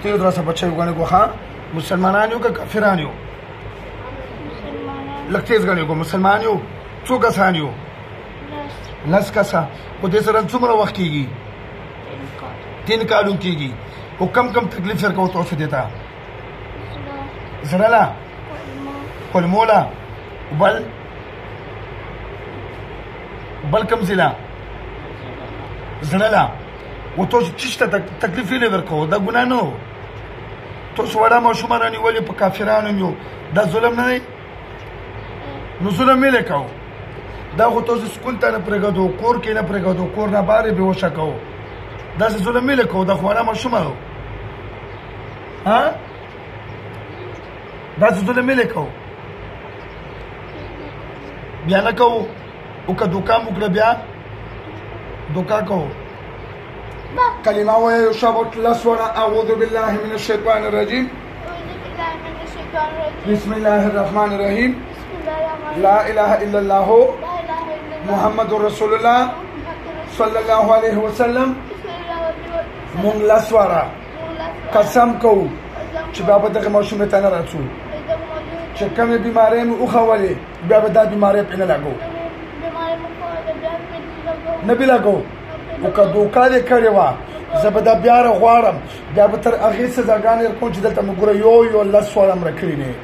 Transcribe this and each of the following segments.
ته درسه بچي غني غوخه مسلمانان یو که کافران یو لکه تیز غني غو مسلمان یو څو کسان یو لس کسا په دې سره څومره وخت کېږي 3 کالو کېږي او کم تکلیف ورکو تاسو دیتا زړه لا کلمولا بل کم زلا زړه لا و تاسو چشته تکلیف نه ورکو دا ګناه نه تاسو وړه ماشومان نیولې په کافرانو یو دا ظلم نه دی نو ظلم یې وکاو دا خو تاسو سکول ته نه پرېږدو کور کې نه پرېږدو کور نه بارې بېهوشه کوو داسې ظلم یې وکاو دا خو وړه ماشومه و ها داسې ظلم یې وکاو بیا نه کوو او که دوکه مو کړه بیا دوکه کوو كلمة ويشبط الأسود أعوذ بالله من الشيطان الرجيم بسم الله الرحمن الرحيم لا إله إلا الله محمد رسول الله صلى الله عليه وسلم من الأسود قسم کو چې بابا دغه ماشومه ته نه راځو چې کومه بیماری مو اوخولې بیا به دا بیماری په نه لاګو نه به لاګو او که دوکه دې کړې وه زه به دا بیا غواړم بیا به تر هغې سزاګانې کوم چې دلته مو ګوره یو لس سواله مړه کړي نه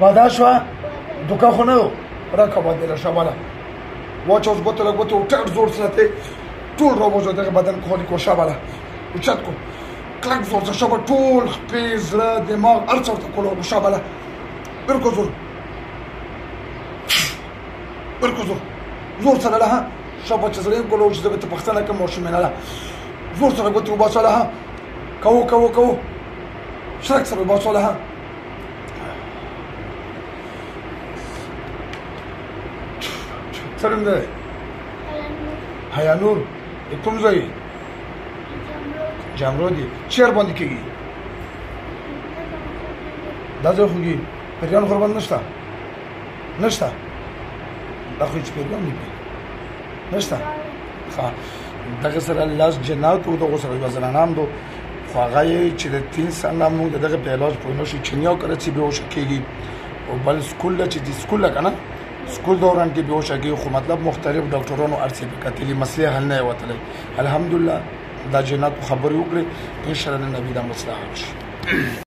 واده شوه دوکه خو نه و راکوه دې راشه واله واچه اوس ګوته له ګوتو ټیټ زور ساتې ټول راووځه دغه بدن خولي کو شه واله اوچت کو کلک زور سه شه به ټول خپې زړه دماغ هر څه ورته کولو شه واله برکو زور برکو زور سره له شابه چې زړه کولو چې دغه ته پښتنه کوم ماشومه نه زور سره ګوتې وباسله ها کوو شرک سره وباسله ها څرنګه حیا نور کوم ځای جامرودي چیر باندې کېږي دا ځای خوږي پریان قربان نشته دا خو هېڅ پریان نه کوي نشته دغه سره لاس جنات او دغه سره یو زنانام دو خو هغه یې چې د 3 سال موږ دغه په علاج پوه نشو چې نیو کړی چې بېهوشه کېږي او بل سکول چې د سکول که نه سکول دوران کې بېهوشه کېږي خو مطلب مختلف ډاکټرانو هر څه پې کتلي مسلې حل نه یې وتلی الحمدلله دا جنات خبرې وکړې انشاءالله د نبي دا مسله حل شي